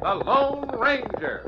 the Lone Ranger.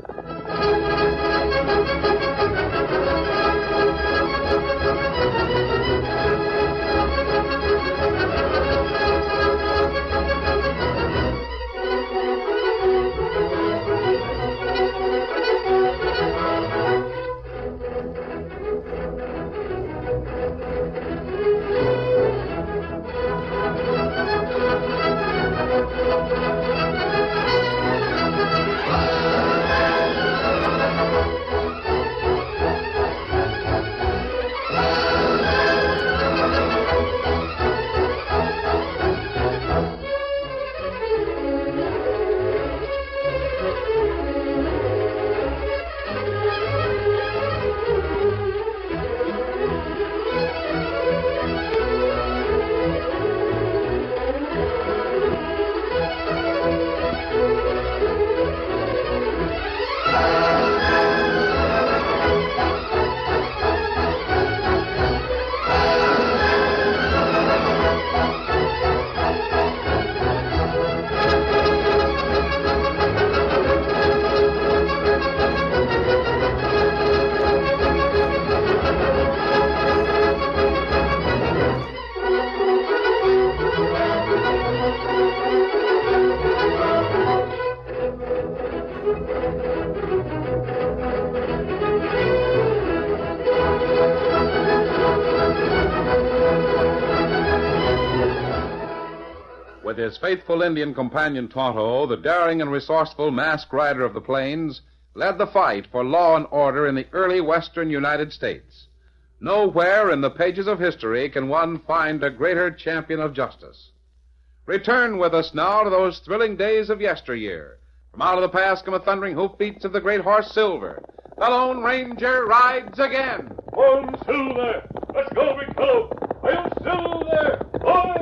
With his faithful Indian companion Tonto, the daring and resourceful masked rider of the plains led the fight for law and order in the early western United States. Nowhere in the pages of history can one find a greater champion of justice. Return with us now to those thrilling days of yesteryear. From out of the past come the thundering hoofbeats of the great horse Silver. The Lone Ranger rides again. On Silver! Let's go, big fellow! I'm Silver! Boy!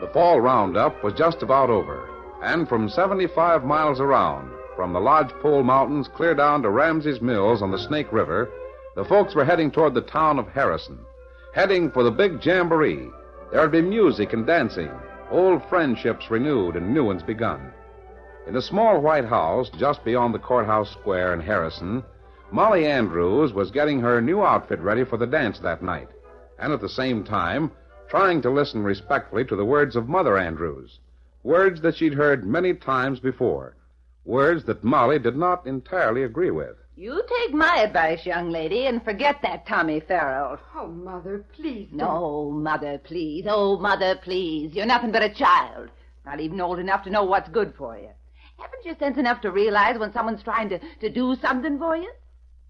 The fall roundup was just about over, and from 75 miles around, from the Lodgepole Mountains clear down to Ramsey's Mills on the Snake River, the folks were heading toward the town of Harrison, heading for the big jamboree. There would be music and dancing, old friendships renewed and new ones begun. In the small white house just beyond the courthouse square in Harrison, Molly Andrews was getting her new outfit ready for the dance that night, and at the same time trying to listen respectfully to the words of Mother Andrews, words that she'd heard many times before, words that Molly did not entirely agree with. You take my advice, young lady, and forget that Tommy Farrell. Oh, Mother, please don't. No, Mother, please. Oh, Mother, please. You're nothing but a child, not even old enough to know what's good for you. Haven't you sense enough to realize when someone's trying to do something for you?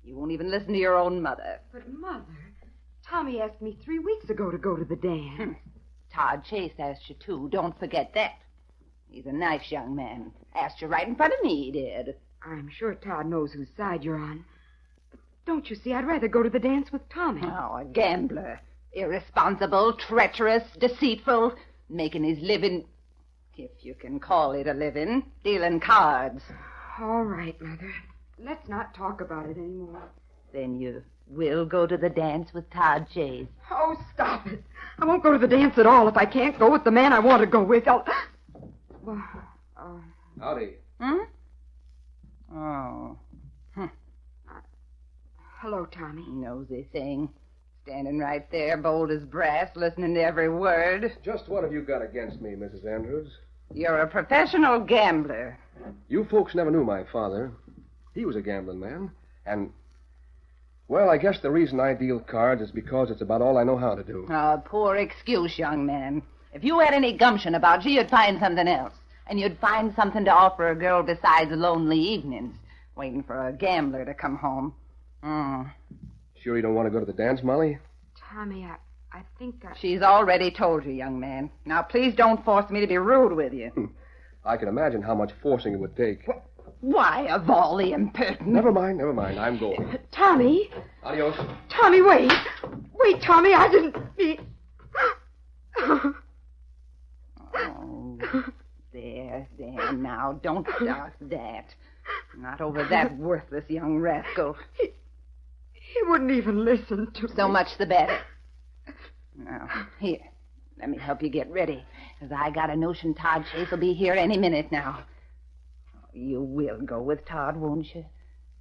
You won't even listen to your own mother. But, Mother, Tommy asked me 3 weeks ago to go to the dance. Todd Chase asked you, too. Don't forget that. He's a nice young man. Asked you right in front of me, he did. I'm sure Todd knows whose side you're on. But don't you see, I'd rather go to the dance with Tommy. Oh, a gambler. Irresponsible, treacherous, deceitful, making his living, if you can call it a living, dealing cards. All right, Mother. Let's not talk about it anymore. Then you will go to the dance with Todd Chase. Oh, stop it. I won't go to the dance at all if I can't go with the man I want to go with. Well, Howdy. Oh. Hello, Tommy. Nosy thing. Standing right there, bold as brass, listening to every word. Just what have you got against me, Mrs. Andrews? You're a professional gambler. You folks never knew my father. He was a gambling man. And, well, I guess the reason I deal cards is because it's about all I know how to do. Oh, poor excuse, young man. If you had any gumption about you, you'd find something else. And you'd find something to offer a girl besides lonely evenings, waiting for a gambler to come home. Sure you don't want to go to the dance, Molly? Tommy, I think I... She's already told you, young man. Now, please don't force me to be rude with you. I can imagine how much forcing it would take. Why, of all the impertinent... Never mind. I'm going. Tommy! Adios. Tommy, wait! Wait, Tommy, I didn't mean... Oh, there, now, don't start that. Not over that worthless young rascal. He wouldn't even listen to me. So much the better. Now, here, let me help you get ready, because I got a notion Todd Chase will be here any minute now. You will go with Todd, won't you?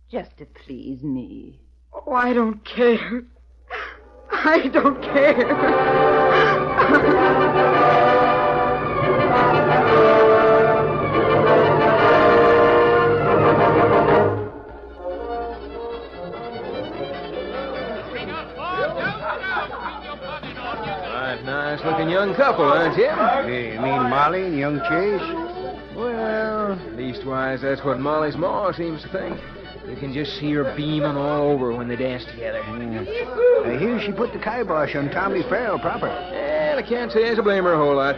Just to please me. Oh, I don't care. I don't care. Nice-looking young couple, aren't you? You mean Molly and young Chase? Well, leastwise, that's what Molly's ma seems to think. You can just see her beaming all over when they dance together. Yeah. I hear she put the kibosh on Tommy Farrell proper. And I can't say as I blame her a whole lot.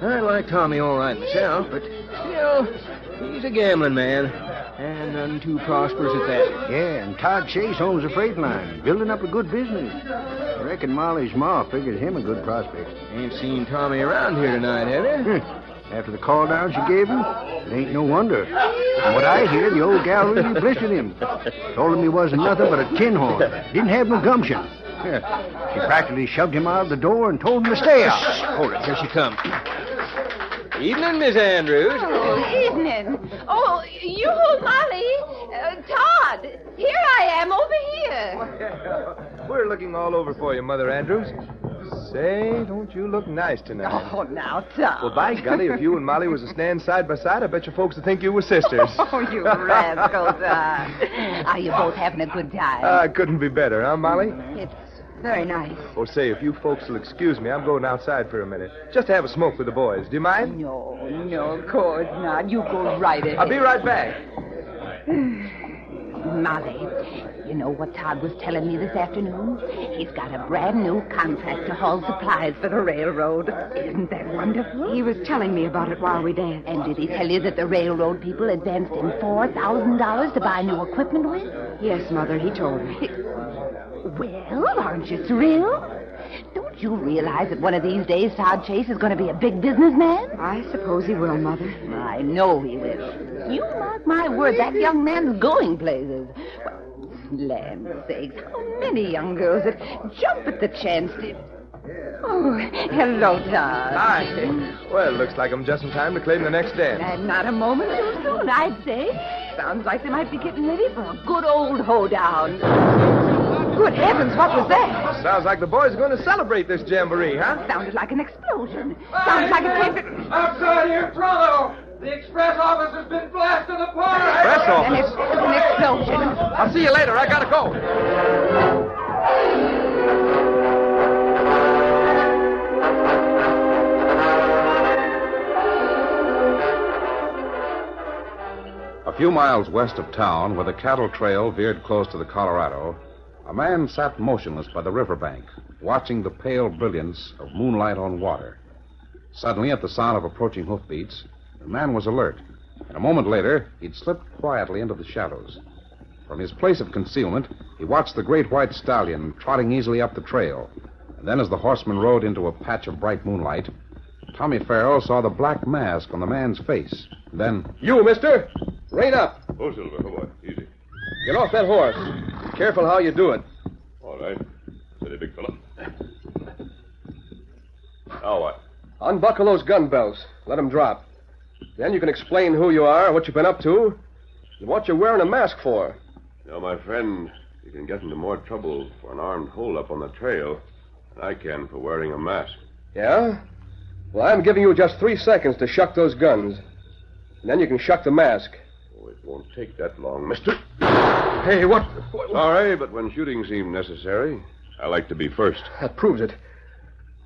I like Tommy all right myself, but, he's a gambling man. And none too prosperous at that. Yeah, and Todd Chase owns a freight line, building up a good business. I reckon Molly's ma figures him a good prospect. Ain't seen Tommy around here tonight, have you? After the call down she gave him, it ain't no wonder. From what I hear, the old gal really blistered him. Told him he wasn't nothing but a tin horn. Didn't have no gumption. She practically shoved him out of the door and told him to stay out. Hold it, here she comes. Evening, Miss Andrews. Oh, evening. Oh, you, Molly. Todd, here I am, over here. We're looking all over for you, Mother Andrews. Say, don't you look nice tonight. Oh, now, Todd. Well, by golly, if you and Molly was to stand side by side, I bet you folks would think you were sisters. Oh, you rascal, Todd. Are you both having a good time? Couldn't be better, huh, Molly? It's very nice. Oh, say, if you folks will excuse me, I'm going outside for a minute. Just to have a smoke with the boys. Do you mind? No, of course not. You go right ahead. I'll be right back. Molly, you know what Todd was telling me this afternoon? He's got a brand new contract to haul supplies for the railroad. Isn't that wonderful? He was telling me about it while we danced. And did he tell you that the railroad people advanced him $4,000 to buy new equipment with? Yes, Mother, he told me. Well, aren't you thrilled? Don't you realize that one of these days Todd Chase is going to be a big businessman? I suppose he will, Mother. I know he will. You mark my word, that young man's going places. Well, land's sakes, how many young girls that jump at the chance to... Oh, hello, Todd. Hi. Well, looks like I'm just in time to claim the next dance. And not a moment too soon, I'd say. Sounds like they might be getting ready for a good old hoedown. Good heavens, what was that? Sounds like the boys are going to celebrate this jamboree, huh? Sounded like an explosion. Sounds like it came to... Outside here in Toronto, the express office has been blasted apart. Press An office. explosion. I'll see you later. I gotta go. A few miles west of town, where the cattle trail veered close to the Colorado, a man sat motionless by the riverbank, watching the pale brilliance of moonlight on water. Suddenly, at the sound of approaching hoofbeats, the man was alert, and a moment later, he'd slipped quietly into the shadows. From his place of concealment, he watched the great white stallion trotting easily up the trail, and then as the horseman rode into a patch of bright moonlight, Tommy Farrell saw the black mask on the man's face. Then... You, mister! Rein up! Oh, Silver, come on, easy. Get off that horse. Careful how you do it. All right. Steady, big fella. Now what? Unbuckle those gun belts. Let them drop. Then you can explain who you are, what you've been up to, and what you're wearing a mask for. Now, my friend, you can get into more trouble for an armed holdup on the trail than I can for wearing a mask. Yeah? Well, I'm giving you just 3 seconds to shuck those guns. And then you can shuck the mask. Oh, it won't take that long, mister. Hey, what? Sorry, but when shooting seemed necessary, I like to be first. That proves it.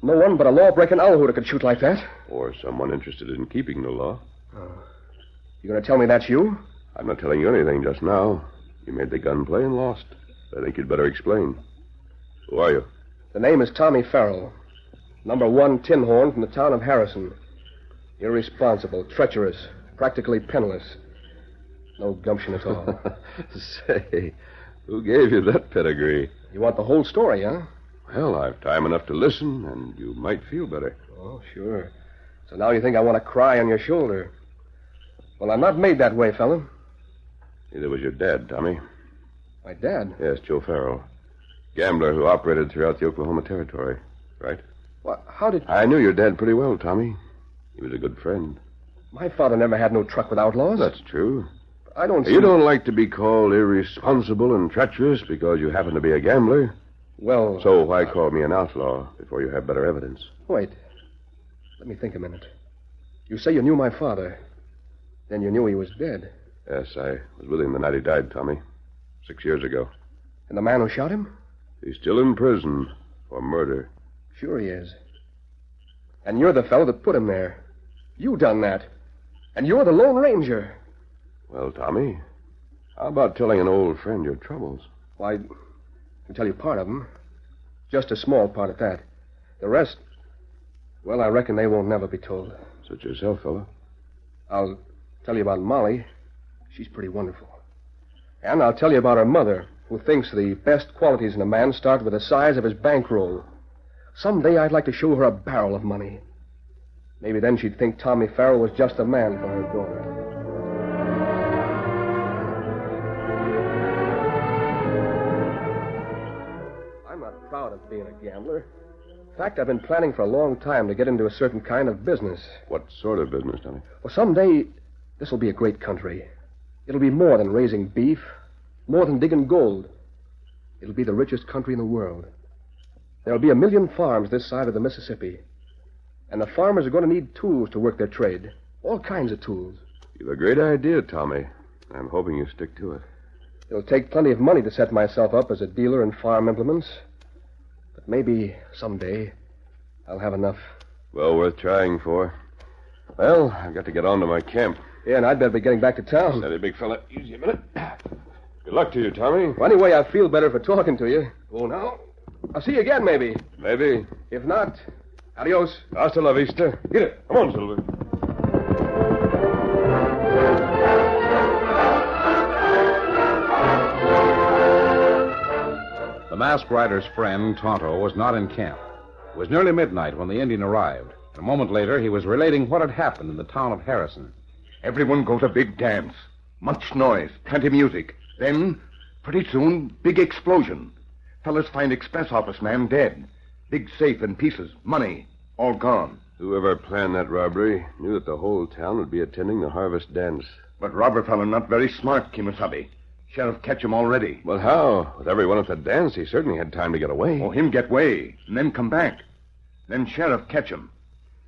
No one but a law-breaking owl-hooter could shoot like that. Or someone interested in keeping the law. You gonna tell me that's you? I'm not telling you anything just now. You made the gunplay and lost. I think you'd better explain. Who are you? The name is Tommy Farrell. Number 1 tin horn from the town of Harrison. Irresponsible, treacherous, practically penniless. No gumption at all. Say, who gave you that pedigree? You want the whole story, huh? Well, I've time enough to listen, and you might feel better. Oh, sure. So now you think I want to cry on your shoulder. Well, I'm not made that way, fella. Neither was your dad, Tommy. My dad? Yes, Joe Farrell. Gambler who operated throughout the Oklahoma Territory, right? What? How did... I knew your dad pretty well, Tommy. He was a good friend. My father never had no truck with outlaws. That's true. I don't see... You don't like to be called irresponsible and treacherous because you happen to be a gambler? Well... So why call me an outlaw before you have better evidence? Wait. Let me think a minute. You say you knew my father. Then you knew he was dead. Yes, I was with him the night he died, Tommy. 6 years ago. And the man who shot him? He's still in prison for murder. Sure he is. And you're the fellow that put him there. You done that. And you're the Lone Ranger. Well, Tommy, how about telling an old friend your troubles? Why, I can tell you part of them. Just a small part at that. The rest, well, I reckon they won't never be told. Suit yourself, fella. I'll tell you about Molly. She's pretty wonderful. And I'll tell you about her mother, who thinks the best qualities in a man start with the size of his bankroll. Someday I'd like to show her a barrel of money. Maybe then she'd think Tommy Farrell was just a man for her daughter. I'm not proud of being a gambler. In fact, I've been planning for a long time to get into a certain kind of business. What sort of business, Tommy? Well, someday, this will be a great country. It'll be more than raising beef, more than digging gold. It'll be the richest country in the world. There'll be 1 million farms this side of the Mississippi. And the farmers are going to need tools to work their trade. All kinds of tools. You've a great idea, Tommy. I'm hoping you stick to it. It'll take plenty of money to set myself up as a dealer in farm implements. But maybe someday I'll have enough. Well worth trying for. Well, I've got to get on to my camp. Yeah, and I'd better be getting back to town. Steady, big fella. Easy a minute. Good luck to you, Tommy. Well, anyway, I feel better for talking to you. Oh, now. I'll see you again, maybe. Maybe. If not, adios. Hasta la vista. Get it. Come on, Silver. The masked rider's friend, Tonto, was not in camp. It was nearly midnight when the Indian arrived. A moment later, he was relating what had happened in the town of Harrison. Everyone goes a big dance. Much noise, plenty music. Then, pretty soon, big explosion. Fellas find express office man dead. Big safe in pieces, money, all gone. Whoever planned that robbery knew that the whole town would be attending the harvest dance. But robber fella not very smart, Kimasabi. Sheriff catch him already. Well, how? With everyone at the dance, he certainly had time to get away. Oh, him get way, and then come back. Then sheriff catch him.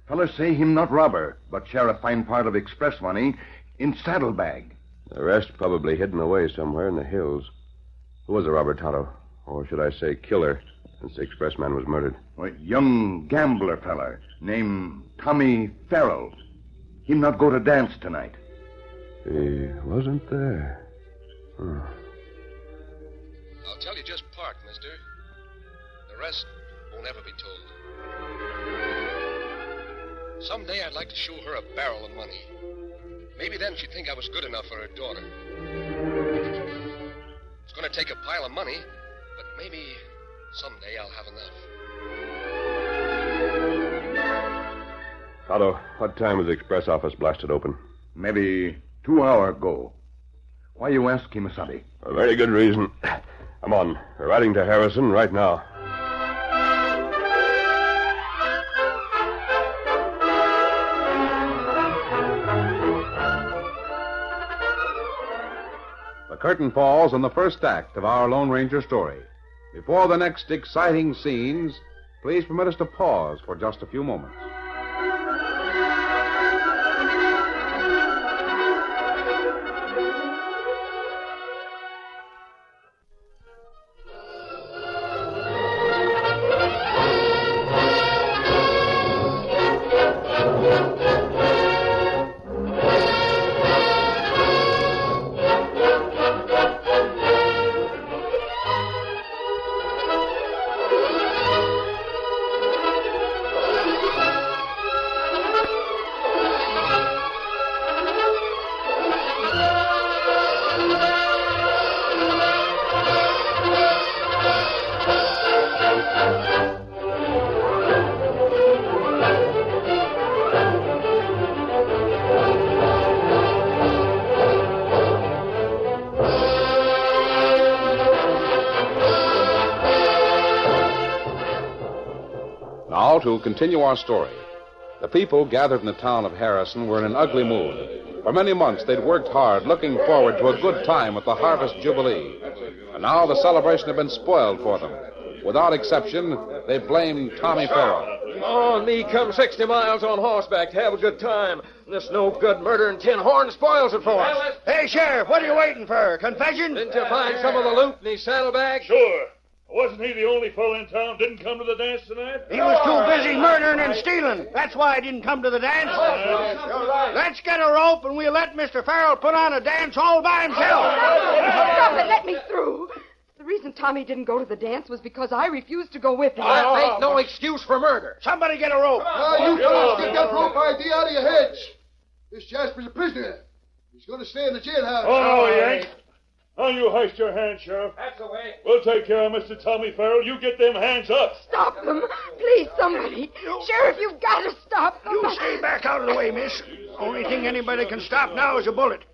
Fellas say him not robber, but sheriff find part of express money in saddlebag. The rest probably hidden away somewhere in the hills. Who was the robber, Tonto? Or should I say killer, since the express man was murdered? A young gambler feller named Tommy Farrell. Him not go to dance tonight. He wasn't there. I'll tell you just part, mister. The rest won't ever be told. Someday I'd like to show her a barrel of money. Maybe then she'd think I was good enough for her daughter. It's going to take a pile of money, but maybe someday I'll have enough. Tonto, what time was the express office blasted open? Maybe 2 hours ago. Why you ask, Kimasabi? A very good reason. Come on. We're riding to Harrison right now. The curtain falls on the first act of our Lone Ranger story. Before the next exciting scenes, please permit us to pause for just a few moments. to continue our story. The people gathered in the town of Harrison were in an ugly mood. For many months, they'd worked hard, looking forward to a good time at the Harvest Jubilee. And now the celebration had been spoiled for them. Without exception, they blamed Tommy Farrell. Oh, and me come 60 miles on horseback to have a good time. This no-good murder and tin horn spoils it for us. Hey, Sheriff, what are you waiting for? Confession? Didn't you find some of the loot in his saddlebag? Sure. Wasn't he the only fellow in town didn't come to the dance tonight? He was too busy murdering and stealing. That's why he didn't come to the dance. Let's get a rope and we'll let Mr. Farrell put on a dance all by himself. Stop it. Let me through. The reason Tommy didn't go to the dance was because I refused to go with him. That ain't no excuse for murder. Somebody get a rope. You fellas get that rope idea out of your heads. This Jasper's a prisoner. He's going to stay in the jailhouse. Oh, no, he ain't. Now you hoist your hands, Sheriff. That's the way. We'll take care of Mr. Tommy Farrell. You get them hands up. Stop them. Please, somebody. Sheriff, you've got to stop them. You stay back out of the way, miss. Only thing anybody can stop now is a bullet.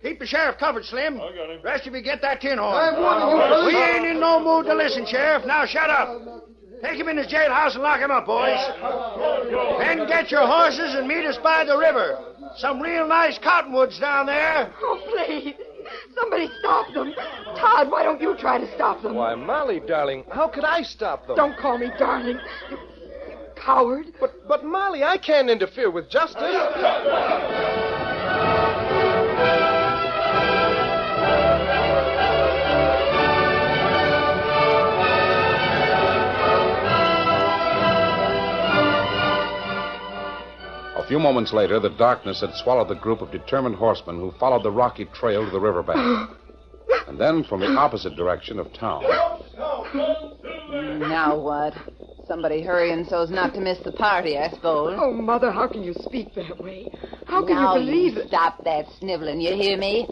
Keep the sheriff covered, Slim. I got him. Rest of you get that tin horn. I'm warning you, fellas. We ain't in no mood to listen, Sheriff. Now shut up. Take him in the jailhouse and lock him up, boys. Then get your horses and meet us by the river. Some real nice cottonwoods down there. Oh, please. Somebody stop them. Todd, why don't you try to stop them? Why, Molly, darling, how could I stop them? Don't call me darling. You coward. But Molly, I can't interfere with justice. A few moments later, the darkness had swallowed the group of determined horsemen who followed the rocky trail to the riverbank. And then, from the opposite direction of town. Now what? Somebody hurrying so as not to miss the party, I suppose. Oh, Mother, how can you speak that way? How can Now you believe it? Stop that sniveling, you hear me?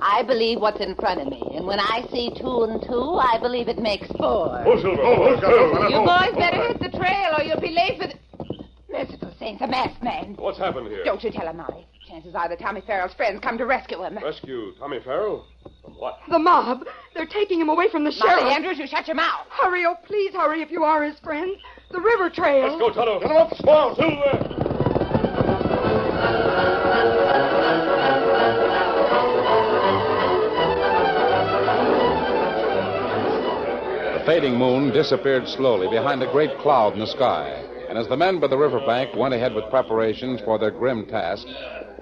I believe what's in front of me, and when I see 2 and 2, I believe it makes 4. Oh, Silver. You boys better hit the trail, or you'll be late for the... Merciful saints, a masked man. What's happened here? Don't you tell him, Molly. Chances are that Tommy Farrell's friends come to rescue him. Rescue Tommy Farrell? From what? The mob. They're taking him away from the sheriff. Molly Andrews, you shut your mouth. Hurry, oh, please hurry if you are his friend. The river trail. Let's go, Tonto. Get him up, small, Silver. The fading moon disappeared slowly behind a great cloud in the sky. And as the men by the riverbank went ahead with preparations for their grim task,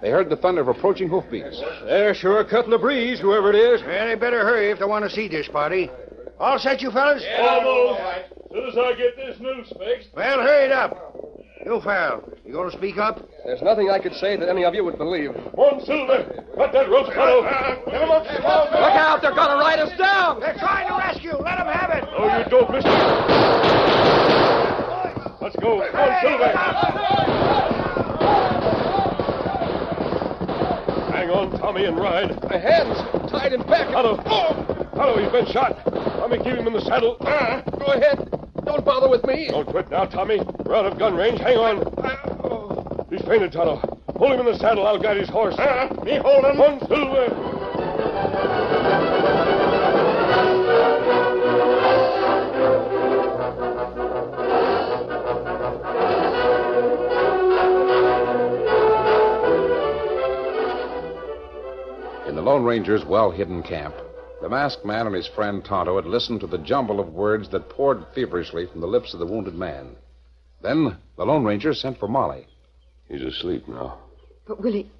they heard the thunder of approaching hoofbeats. They're sure cutting the breeze, whoever it is. Well, they better hurry if they want to see this party. All set, you fellas? Almost. As soon as I get this noose fixed. Well, hurry it up. You, Farrell, you going to speak up? There's nothing I could say that any of you would believe. One, Silver. Cut that rope, Tonto. Get him up, small. Look out, they're going to ride us down. They're trying to rescue. Let them have it. Oh, you don't, mister. Let's go. Come on, Silver. Hang on, Tommy, and ride. My hands tied him back. Tonto. Tonto, he's been shot. Tommy, keep him in the saddle. Go ahead. Don't bother with me. Don't quit now, Tommy. We're out of gun range. Hang on. He's fainted, Tonto. Hold him in the saddle. I'll guide his horse. Me hold him. One, Silver. In the Lone Ranger's well-hidden camp, the masked man and his friend Tonto had listened to the jumble of words that poured feverishly from the lips of the wounded man. Then the Lone Ranger sent for Molly. He's asleep now. But, Willie,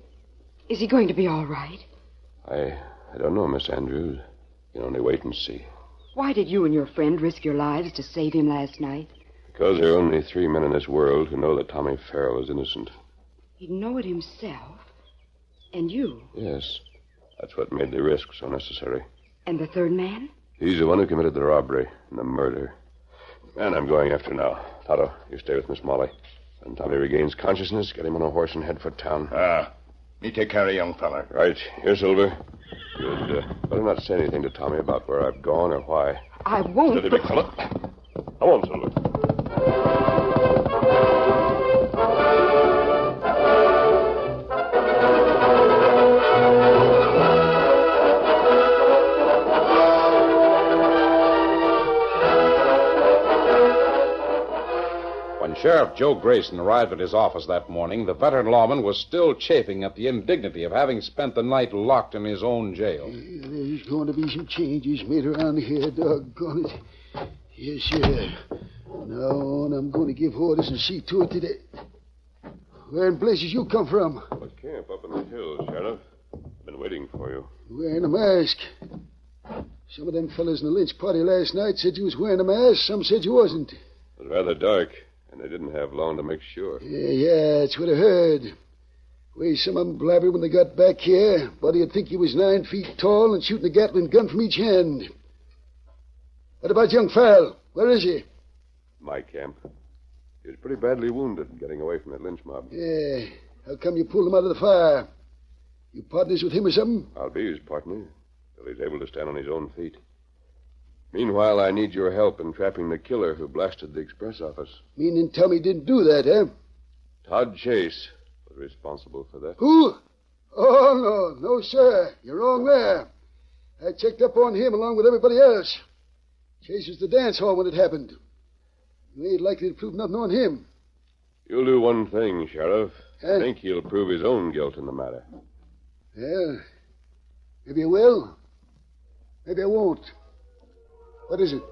is he going to be all right? I don't know, Miss Andrews. You can only wait and see. Why did you and your friend risk your lives to save him last night? Because there are only 3 men in this world who know that Tommy Farrell is innocent. He'd know it himself. And you. Yes. That's what made the risk so necessary. And the third man? He's the one who committed the robbery and the murder. And I'm going after now. Tonto, you stay with Miss Molly. When Tommy regains consciousness, get him on a horse and head for town. Me take care of young fella. Right. Here, Silver. You'd better not say anything to Tommy about where I've gone or why. I won't. Steady, big fella. Come on, Silver. Sheriff Joe Grayson arrived at his office that morning, the veteran lawman was still chafing at the indignity of having spent the night locked in his own jail. There's going to be some changes made around here, doggone it. Yes, sir. Now on, I'm going to give orders and see to it today. Where in blazes you come from? A camp up in the hills, Sheriff. I've been waiting for you. Wearing a mask. Some of them fellas in the lynch party last night said you was wearing a mask. Some said you wasn't. It was rather dark, and they didn't have long to make sure. Yeah, that's what I heard. The way some of them blabbered when they got back here. Body'd think he was 9 feet tall and shooting a Gatling gun from each hand. What about young Farrell? Where is he? My camp. He was pretty badly wounded getting away from that lynch mob. Yeah. How come you pulled him out of the fire? You partners with him or something? I'll be his partner till he's able to stand on his own feet. Meanwhile, I need your help in trapping the killer who blasted the express office. Meaning Tommy didn't do that, eh? Todd Chase was responsible for that. Who? Oh, no, sir. You're wrong there. I checked up on him along with everybody else. Chase was the dance hall when it happened. You ain't likely to prove nothing on him. You'll do one thing, Sheriff. Huh? I think he'll prove his own guilt in the matter. Well, maybe I will. Maybe I won't. What is it?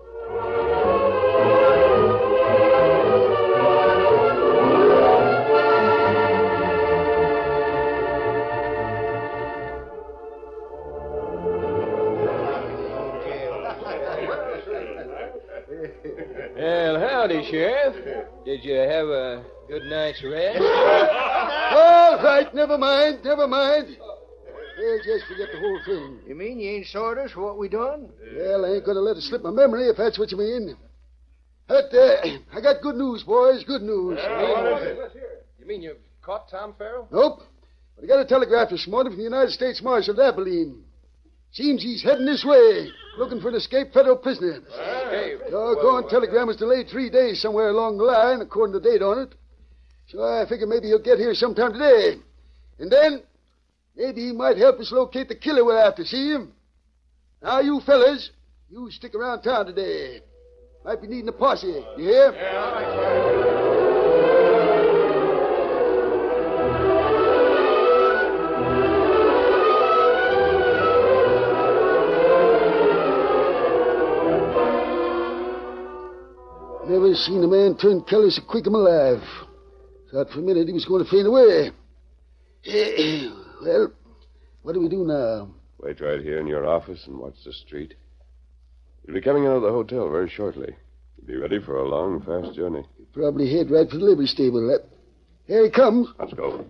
Well, howdy, Sheriff. Did you have a good night's rest? All right, never mind. Just forget the whole thing. You mean you ain't sorted us for what we done? Well, I ain't going to let it slip my memory, if that's what you mean. But, I got good news, boys, good news. What is it? You mean you've caught Tom Farrell? Nope. But I got a telegraph this morning from the United States Marshal at Abilene. Seems he's heading this way, looking for an escaped federal prisoner. Escaped? Doggone telegram was delayed 3 days somewhere along the line, according to the date on it. So I figure maybe he'll get here sometime today. And then, maybe he might help us locate the killer we're after, see him? Now, you fellas, you stick around town today. Might be needing a posse, you hear? Never seen a man turn color so quick in my life. Thought for a minute he was going to faint away. Well, what do we do now? Wait right here in your office and watch the street. You'll be coming out of the hotel very shortly. You'll be ready for a long, fast journey. You'll probably head right for the livery stable. Here he comes. Let's go.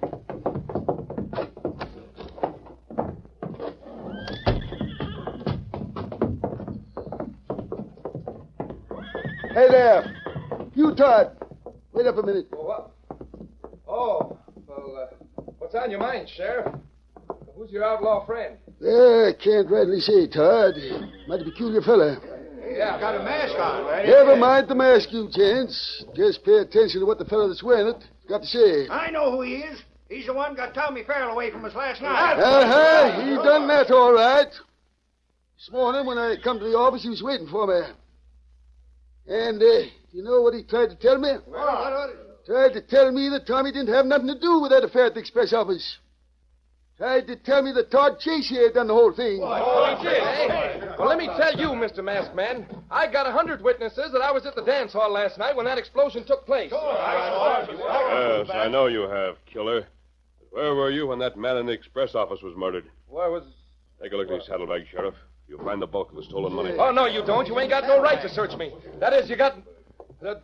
Hey there. You, Todd. Wait up a minute. What? Oh, well, what's on your mind, Sheriff? Who's your outlaw friend? I can't rightly say, Todd. Might a peculiar fella. Yeah, got a mask on, right? Never mind the mask, you gents. Just pay attention to what the fella that's wearing it's got to say. I know who he is. He's the one got Tommy Farrell away from us last night. He done that all right. This morning when I come to the office, he was waiting for me. And, you know what he tried to tell me? What? Tried to tell me that Tommy didn't have nothing to do with that affair at the express office. Tried to tell me that Todd Chase here done the whole thing. Well, let me tell you, Mr. Masked Man, I got 100 witnesses that I was at the dance hall last night when that explosion took place. Yes, I know you have, killer. Where were you when that man in the express office was murdered? Where was... Take a look at his saddlebag, Sheriff. You'll find the bulk of the stolen money. Oh, no, you don't. You ain't got no right to search me. That is, you got...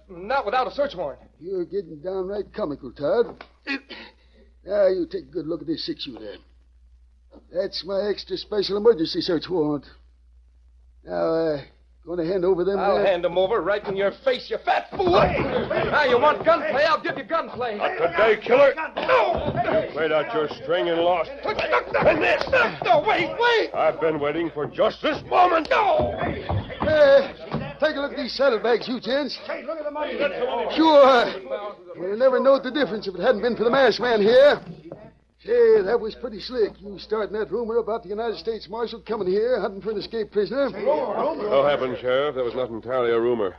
not without a search warrant. You're getting downright comical, Todd. Now, you take a good look at this 6-shooter. That's my extra special emergency search warrant. Now, going to hand over them... I'll hand them over right in your face, you fat fool. Now, you want gunplay? I'll give you gunplay. Not today, killer. No! You played out your string and lost. And this. No, wait. I've been waiting for just this moment. No! Take a look at these saddlebags, you gents. Hey, look at the money. Sure. We'll never know the difference if it hadn't been for the masked man here. Say, that was pretty slick. You starting that rumor about the United States Marshal coming here hunting for an escaped prisoner. So happened, Sheriff. That was not entirely a rumor.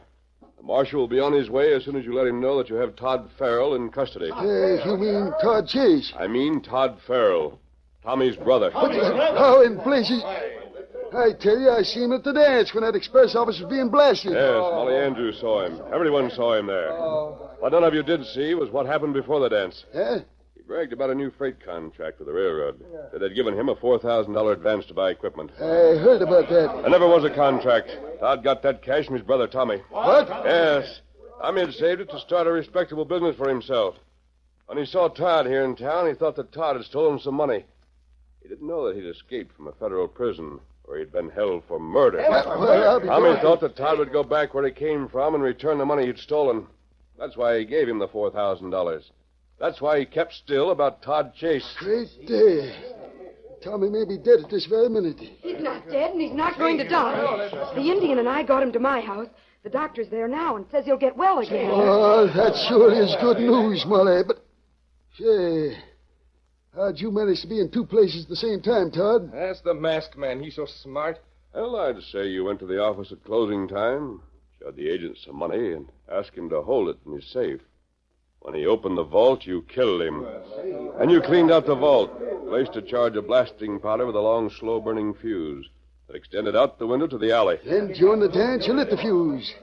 The marshal will be on his way as soon as you let him know that you have Todd Farrell in custody. You mean Todd Chase? I mean Todd Farrell, Tommy's brother. How in places? I tell you, I seen him at the dance when that express office was being blasted. Yes, Molly Andrews saw him. Everyone saw him there. What none of you did see was what happened before the dance. Huh? He bragged about a new freight contract with the railroad. That they'd given him a $4,000 advance to buy equipment. I heard about that. There never was a contract. Todd got that cash from his brother, Tommy. What? Yes. Tommy had saved it to start a respectable business for himself. When he saw Todd here in town, he thought that Todd had stolen some money. He didn't know that he'd escaped from a federal prison where he'd been held for murder. Tommy thought that Todd would go back where he came from and return the money he'd stolen. That's why he gave him the $4,000. That's why he kept still about Todd Chase. Great day. Tommy may be dead at this very minute. He's not dead, and he's not going to die. The Indian and I got him to my house. The doctor's there now and says he'll get well again. Oh, that sure is good news, Molly. But, say, how'd you manage to be in two places at the same time, Todd? That's the masked man. He's so smart. Well, I'd say you went to the office at closing time, showed the agent some money, and asked him to hold it in his safe. When he opened the vault, you killed him. And you cleaned out the vault, placed a charge of blasting powder with a long, slow-burning fuse that extended out the window to the alley. Then during the dance, you lit the fuse.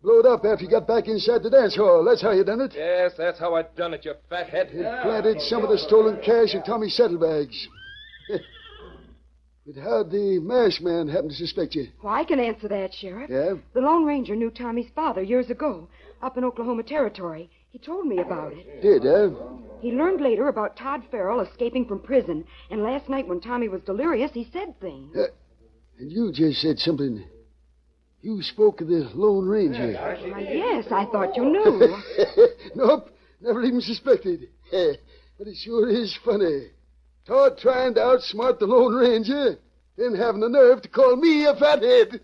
Blew it up after you got back inside the dance hall. That's how you done it. Yes, that's how I done it, you fathead. And planted some of the stolen cash in Tommy's saddlebags. But how'd the masked man happen to suspect you? Well, I can answer that, Sheriff. Yeah? The Lone Ranger knew Tommy's father years ago, up in Oklahoma Territory. He told me about it. Did, huh? He learned later about Todd Farrell escaping from prison, and last night when Tommy was delirious, he said things. And you just said something. You spoke of the Lone Ranger. Why, yes, I thought you knew. Nope, never even suspected. But it sure is funny. Todd trying to outsmart the Lone Ranger, then having the nerve to call me a fathead.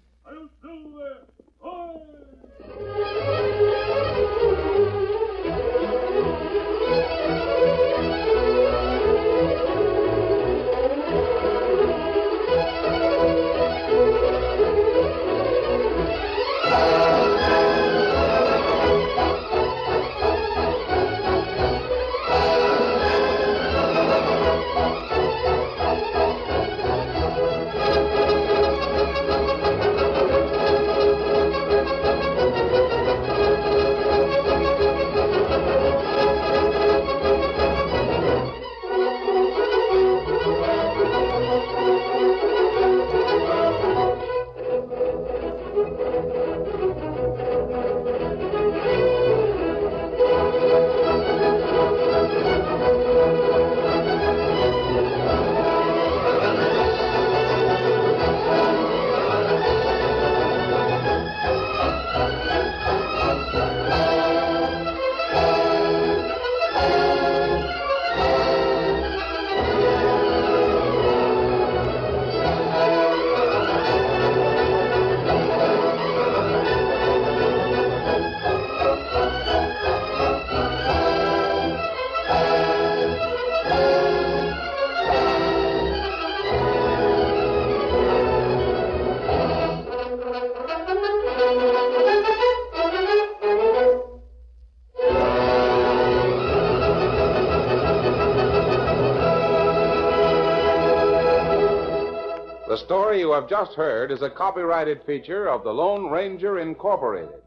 The story you have just heard is a copyrighted feature of the Lone Ranger Incorporated.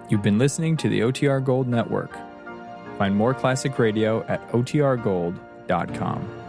You've been listening to the OTR Gold Network. Find more classic radio at otrgold.com.